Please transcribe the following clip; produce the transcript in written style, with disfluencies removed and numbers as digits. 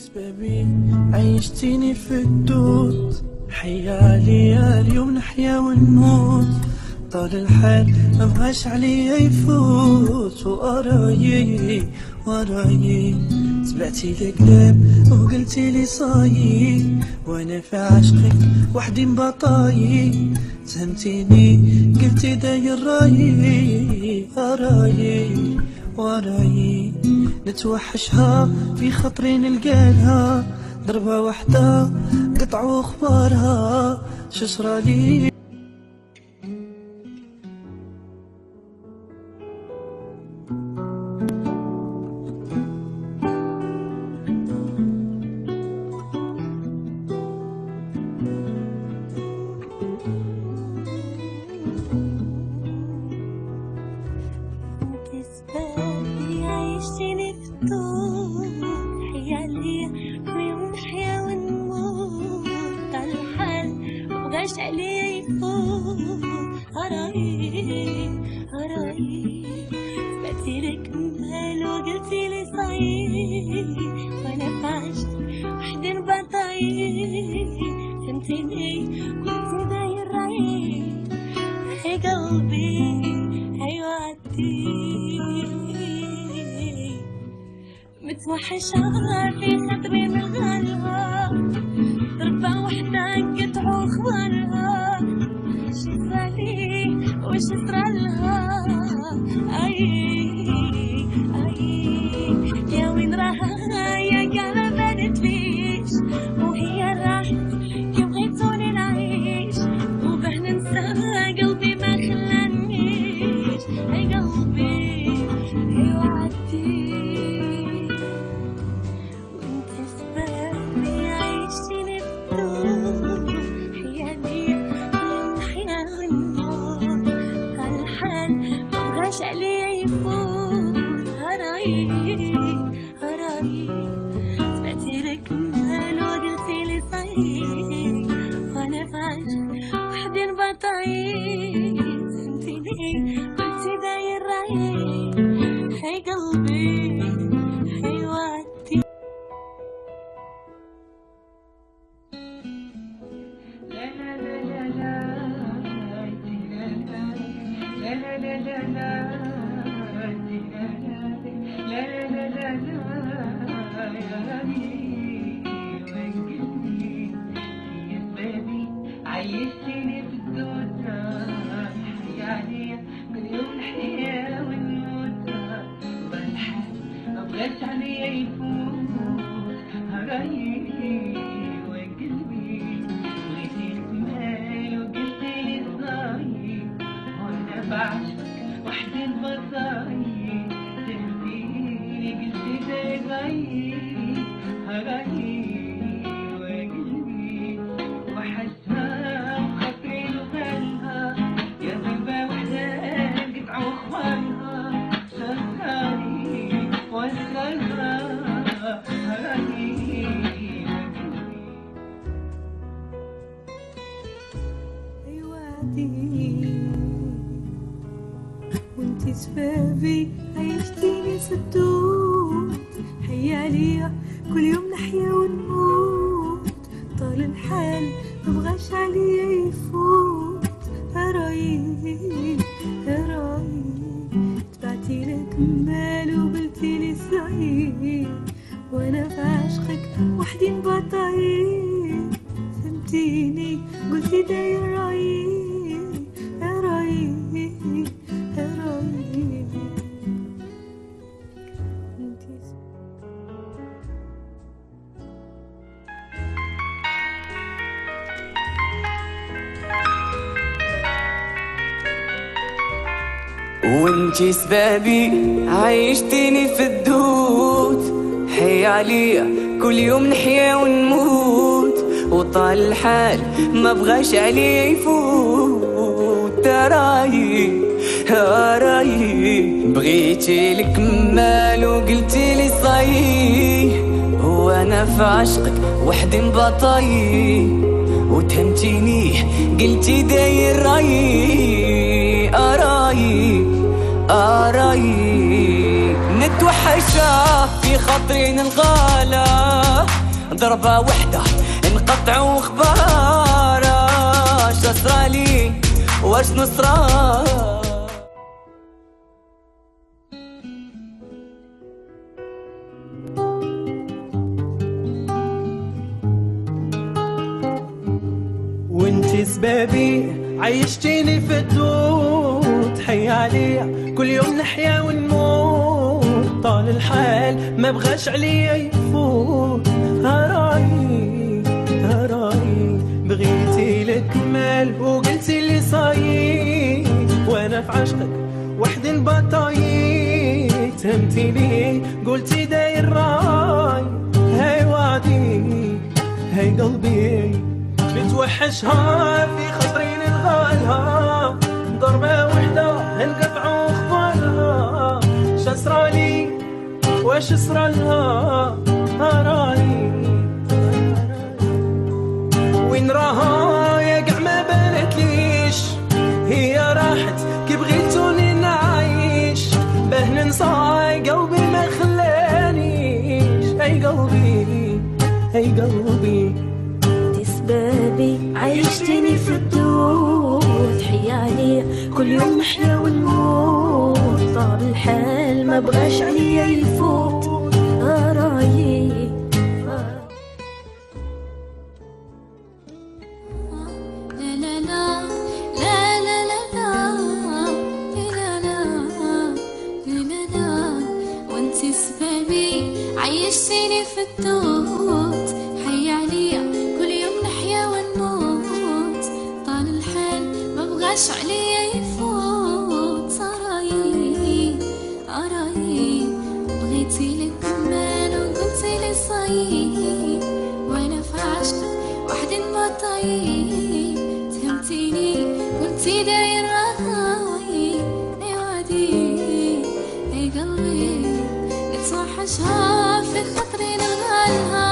سبابي عيشتيني في الدود، حيا عليا اليوم نحيا ونموت. طال الحال مبغاش عليا يفوت، ورايي سمعتي الكلام وقلتي لي صايي، وانا في عشقك وحدي مبطاي. فهمتيني قلتي داير رايي نتوحشها في خطري نلقالها، ضربة واحدة قطعوا اخبارها شصرالي. عيشتيني في الطول، حيا ليا كل يوم نحيا ونموت. على الحال مبغاش عليا يفوت، هراي سمعتي لك مال وقلتي لي صايي، وانا في عشقك وحدي نبطاي. فهمتيني قلتي داير رايي، هي قلبي هي وعدتي متوحشها في خطري نلقالها، ضربة واحدة قطعوا اخبارها شصرالي وش صرالها. اي يا وين راها يا قلب بانت ليش، وهي راحت كي بغيتوني نعيش، وباه ننسى قلبي ما خلانيش. اي قلبي هي وعدتي عليا يفوت. هراي سمعتي لك مال وقلتي لي صايي، وانا في عشق وحدي نبطاي. فهمتيني قلتي داير رايي، هي قلبي هي وعدتي. عيشتيني في الدنيا، حيا عليا كل يوم نحيا ونموت. والحال مبغاش عليا يفوت، هرايي وقلبي بغيتي كمال وقلتي لي صايي، وانا بعشقك وحدي نبطاي. فهمتيني قلتي داير رايي، هرايي وقلبي وحشها وخطري نلقالها، يا ضربة واحدة قطعوا اخبارها شصرالي وصرالها. هرايي وانتي سبابي عيشتيني في الدود، حيا ليا كل يوم نحيا ونموت. طال الحال مبغاش عليا يفوت، هراي تبعتي لك مال وقلتي لي صايي، وانا في عشقك وحدي نبطاي. فهمتيني قلتي داير رايي، رايي وانتي سبابي عيشتيني في الدود، حيا عليا كل يوم نحيا ونموت. وطال الحال ما بغاش عليا يفوت، رايي بغيتي لك مال وقلتي لي صايي، وانا في عشقك وحدي مبطاي. وتهمتيني قلتي داير رايي، رايي نتوحشها في خاطري نلقالها ضربة وحدة نقطعو اخبارها اش صرالي واش نصرى. وانتي سبابي عيشتيني في الدود، حي عليا كل يوم نحيا ونموت، طال الحال ما بغاش عليا يفوت. هراي هراي بغيتي لك مال وقلتي لي صايي، وانا في عشقك وحدي البطايي، تهمتيني قلتي داير راي. هاي وعدي هاي قلبي نتوحشها في خاطري نلغالها ضربة وحدة نقطعو اخبارها. شصرالي واش صرالها هراي وين راها يا قاع ما بانتليش، هي راحت كي بغيتوني نعيش، باه ننسى قلبي ما خلانيش. اي قلبي اي قلبي سبابي عيشتني في الدود، حي عليا كل يوم نحيا ونموت، طال الحال ما بغاش عليا يفوت. رايي لا لا لا لا لا لا لا لا لا، وانتي سبابي عيشتيني في الدود، حي عليا مبغاش عليا يفوت. صرايي أرايي بغيتي لك مال وقلتي لي صايي، وانا في عشقك وحدي نبطايي، تهمتيني قلتي داير راي. اي وادي اي قلبي نتوحشها في خاطري نلغالها